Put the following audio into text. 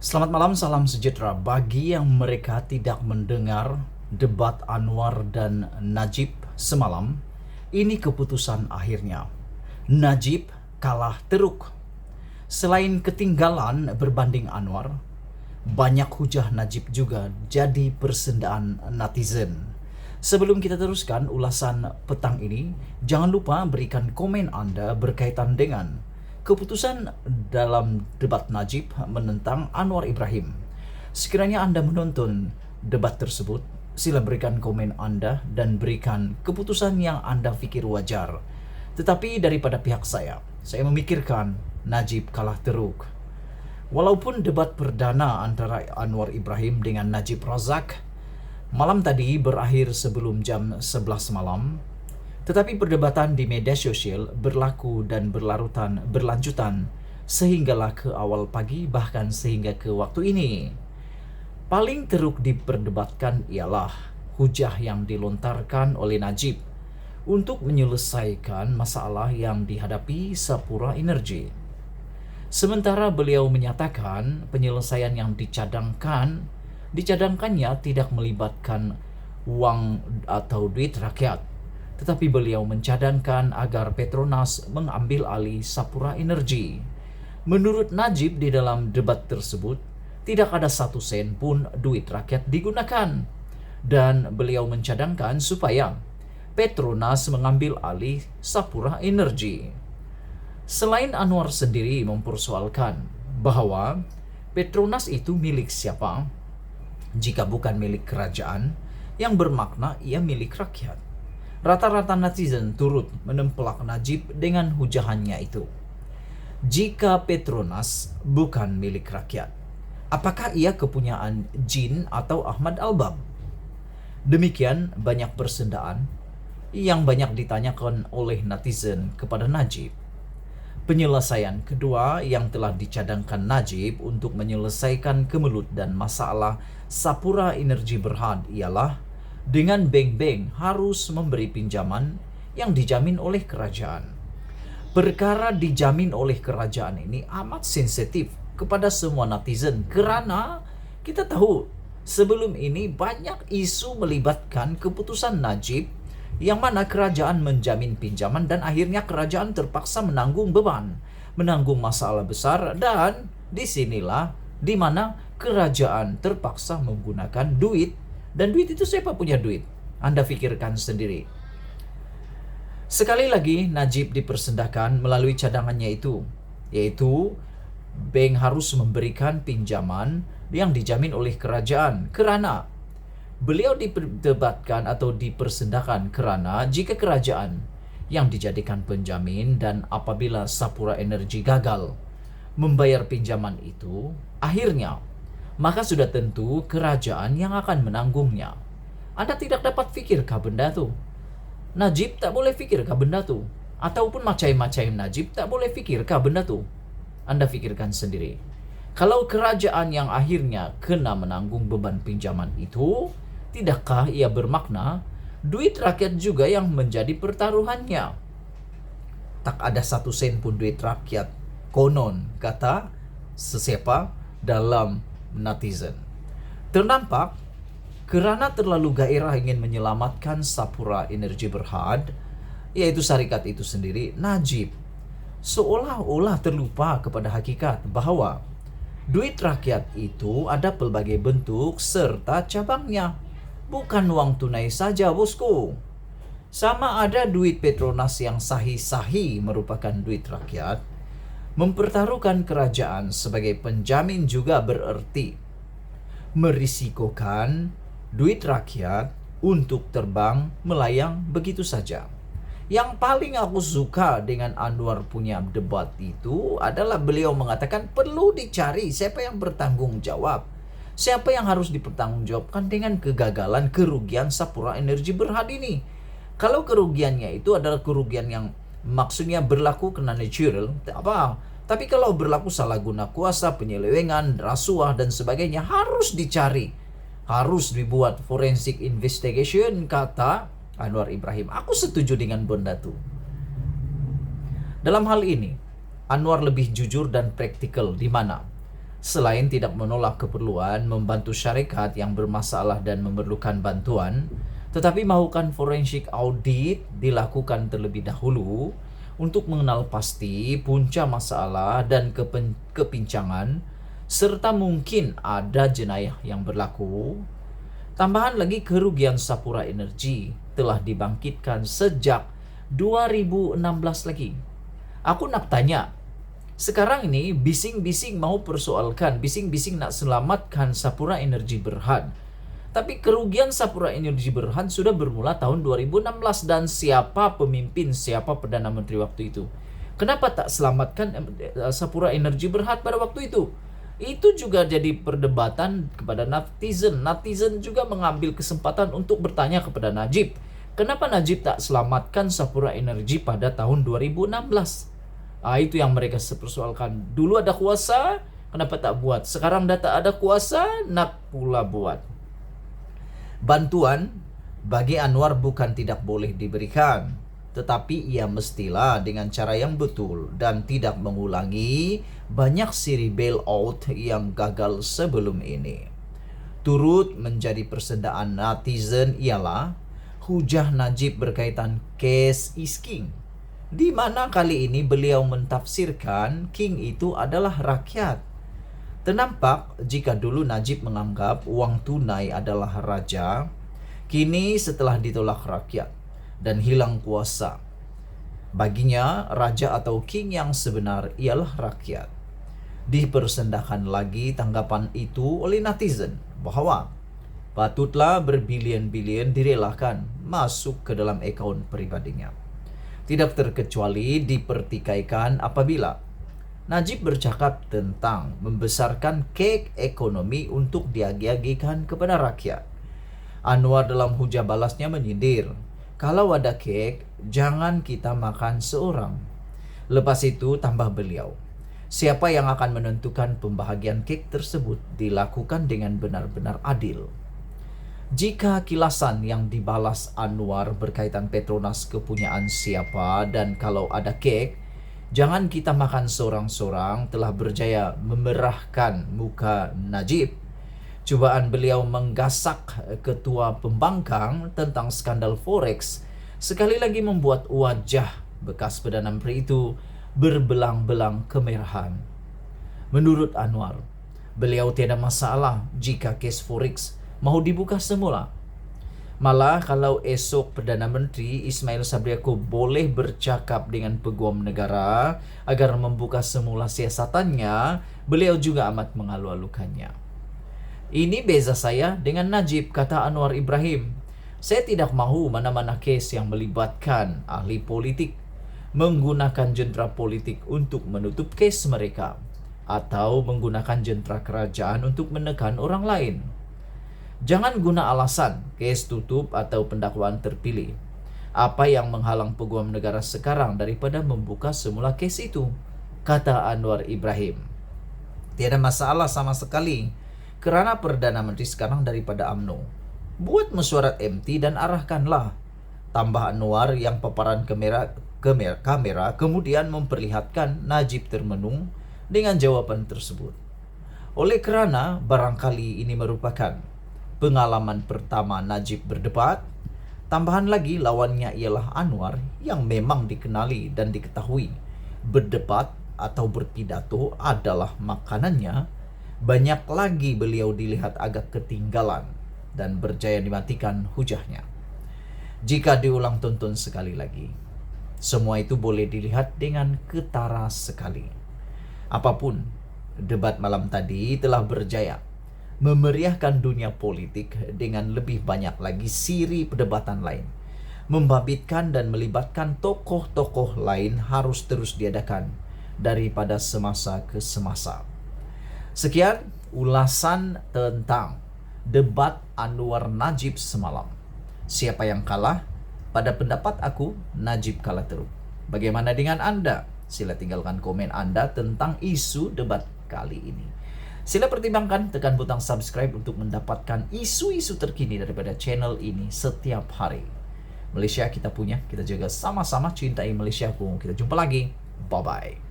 Selamat malam, salam sejahtera. Bagi yang mereka tidak mendengar debat Anwar dan Najib semalam, ini keputusan akhirnya. Najib kalah teruk. Selain ketinggalan berbanding Anwar, banyak hujah Najib juga jadi persendaan netizen. Sebelum kita teruskan ulasan petang ini, jangan lupa berikan komen Anda berkaitan dengan keputusan dalam debat Najib menentang Anwar Ibrahim. Sekiranya Anda menonton debat tersebut, sila berikan komen Anda dan berikan keputusan yang Anda pikir wajar. Tetapi daripada pihak saya memikirkan Najib kalah teruk. Walaupun debat perdana antara Anwar Ibrahim dengan Najib Razak malam tadi berakhir sebelum jam 11 malam, tetapi perdebatan di media sosial berlaku dan berlanjutan sehinggalah ke awal pagi, bahkan sehingga ke waktu ini. Paling teruk diperdebatkan ialah hujah yang dilontarkan oleh Najib untuk menyelesaikan masalah yang dihadapi Sapura Energy. Sementara beliau menyatakan penyelesaian yang dicadangkannya tidak melibatkan uang atau duit rakyat, tetapi beliau mencadangkan agar Petronas mengambil alih Sapura Energy. Menurut Najib di dalam debat tersebut, tidak ada 1 sen pun duit rakyat digunakan. Dan beliau mencadangkan supaya Petronas mengambil alih Sapura Energy. Selain Anwar sendiri mempersoalkan bahwa Petronas itu milik siapa jika bukan milik kerajaan, yang bermakna ia milik rakyat. Rata-rata netizen turut menempelak Najib dengan hujahannya itu. Jika Petronas bukan milik rakyat, apakah ia kepunyaan Jin atau Ahmad Albab? Demikian banyak persendaan yang banyak ditanyakan oleh netizen kepada Najib. Penyelesaian kedua yang telah dicadangkan Najib untuk menyelesaikan kemelut dan masalah Sapura Energy Berhad ialah dengan bank-bank harus memberi pinjaman yang dijamin oleh kerajaan. Perkara dijamin oleh kerajaan ini amat sensitif kepada semua netizen kerana kita tahu sebelum ini banyak isu melibatkan keputusan Najib yang mana kerajaan menjamin pinjaman dan akhirnya kerajaan terpaksa menanggung beban, menanggung masalah besar, dan disinilah di mana kerajaan terpaksa menggunakan duit. Dan duit itu siapa punya duit? Anda pikirkan sendiri. Sekali lagi Najib dipersendahkan melalui cadangannya itu, yaitu bank harus memberikan pinjaman yang dijamin oleh kerajaan kerana beliau diperdebatkan atau dipersendahkan kerana jika kerajaan yang dijadikan penjamin dan apabila Sapura Energy gagal membayar pinjaman itu, akhirnya maka sudah tentu kerajaan yang akan menanggungnya. Anda tidak dapat fikirkah benda tu? Najib tak boleh fikirkah benda tu? Ataupun macam-macam Najib tak boleh fikirkah benda tu? Anda fikirkan sendiri. Kalau kerajaan yang akhirnya kena menanggung beban pinjaman itu, tidakkah ia bermakna duit rakyat juga yang menjadi pertaruhannya? Tak ada 1 sen pun duit rakyat, konon kata sesiapa dalam netizen. Ternampak kerana terlalu gairah ingin menyelamatkan Sapura Energy Berhad, yaitu syarikat itu sendiri, Najib seolah-olah terlupa kepada hakikat bahawa duit rakyat itu ada pelbagai bentuk serta cabangnya. Bukan wang tunai saja, bosku. Sama ada duit Petronas yang sahih-sahih merupakan duit rakyat, mempertaruhkan kerajaan sebagai penjamin juga bererti merisikokan duit rakyat untuk terbang melayang begitu saja. Yang paling aku suka dengan Anwar punya debat itu adalah beliau mengatakan perlu dicari siapa yang bertanggung jawab. Siapa yang harus dipertanggungjawabkan dengan kegagalan kerugian Sapura Energy Berhad ini. Kalau kerugiannya itu adalah kerugian yang maksudnya berlaku kena natural, tak apa. Tapi kalau berlaku salah guna kuasa, penyelewengan, rasuah dan sebagainya, harus dicari. Harus dibuat forensic investigation, kata Anwar Ibrahim. Aku setuju dengan benda itu. Dalam hal ini, Anwar lebih jujur dan praktikal di mana Selain tidak menolak keperluan membantu syarikat yang bermasalah dan memerlukan bantuan, tetapi melakukan forensik audit dilakukan terlebih dahulu untuk mengenal pasti punca masalah dan kepincangan, serta mungkin ada jenayah yang berlaku. Tambahan lagi, kerugian Sapura Energy telah dibangkitkan sejak 2016 lagi. Aku nak tanya, sekarang ini bising-bising mau persoalkan, bising-bising nak selamatkan Sapura Energy Berhad. Tapi kerugian Sapura Energy Berhad sudah bermula tahun 2016 dan siapa pemimpin, siapa Perdana Menteri waktu itu? Kenapa tak selamatkan Sapura Energy Berhad pada waktu itu? Itu juga jadi perdebatan kepada netizen. Netizen juga mengambil kesempatan untuk bertanya kepada Najib. Kenapa Najib tak selamatkan Sapura Energy pada tahun 2016? Itu yang mereka persoalkan. Dulu ada kuasa, kenapa tak buat? Sekarang dah tak ada kuasa, nak pula buat. Bantuan bagi Anwar bukan tidak boleh diberikan, tetapi ia mestilah dengan cara yang betul dan tidak mengulangi banyak siri bailout yang gagal sebelum ini. Turut menjadi persendaan netizen ialah hujah Najib berkaitan case is king, di mana kali ini beliau mentafsirkan king itu adalah rakyat. Ternampak jika dulu Najib menganggap uang tunai adalah raja, kini setelah ditolak rakyat dan hilang kuasa, baginya raja atau king yang sebenar ialah rakyat. Dipersendahkan lagi tanggapan itu oleh netizen bahwa patutlah berbilion-bilion direlakan masuk ke dalam akaun pribadinya. Tidak terkecuali dipertikaikan apabila Najib bercakap tentang membesarkan kek ekonomi untuk diagi-agikan kepada rakyat. Anwar dalam hujah balasnya menyindir, kalau ada kek, jangan kita makan seorang. Lepas itu tambah beliau, siapa yang akan menentukan pembahagian kek tersebut dilakukan dengan benar-benar adil. Jika kilasan yang dibalas Anwar berkaitan Petronas kepunyaan siapa dan kalau ada kek, jangan kita makan seorang-seorang telah berjaya memerahkan muka Najib. Cubaan beliau menggasak ketua pembangkang tentang skandal Forex sekali lagi membuat wajah bekas Perdana Menteri itu berbelang-belang kemerahan. Menurut Anwar, beliau tiada masalah jika kes Forex mau dibuka semula. Malah kalau esok Perdana Menteri Ismail Sabri Yaakob boleh bercakap dengan peguam negara agar membuka semula siasatannya, beliau juga amat mengalu-alukannya. Ini beza saya dengan Najib, kata Anwar Ibrahim. Saya tidak mahu mana-mana kes yang melibatkan ahli politik menggunakan jentera politik untuk menutup kes mereka atau menggunakan jentera kerajaan untuk menekan orang lain. Jangan guna alasan kes tutup atau pendakwaan terpilih. Apa yang menghalang peguam negara sekarang daripada membuka semula kes itu? Kata Anwar Ibrahim. Tiada masalah sama sekali, kerana Perdana Menteri sekarang daripada UMNO. Buat mesyuarat MT dan arahkanlah. Tambah Anwar yang paparan kamera kemudian memperlihatkan Najib termenung dengan jawaban tersebut. Oleh kerana barangkali ini merupakan pengalaman pertama Najib berdebat, tambahan lagi lawannya ialah Anwar yang memang dikenali dan diketahui berdebat atau berpidato adalah makanannya, banyak lagi beliau dilihat agak ketinggalan dan berjaya dimatikan hujahnya. Jika diulang tonton sekali lagi, semua itu boleh dilihat dengan ketara sekali. Apapun, debat malam tadi telah berjaya memeriahkan dunia politik dengan lebih banyak lagi siri perdebatan lain. Membabitkan dan melibatkan tokoh-tokoh lain harus terus diadakan daripada semasa ke semasa. Sekian ulasan tentang debat Anwar Najib semalam. Siapa yang kalah? Pada pendapat aku, Najib kalah teruk. Bagaimana dengan Anda? Sila tinggalkan komen Anda tentang isu debat kali ini. Sila pertimbangkan, tekan butang subscribe untuk mendapatkan isu-isu terkini daripada channel ini setiap hari. Malaysia kita punya, kita jaga sama-sama, cintai Malaysiaku. Kita jumpa lagi. Bye-bye.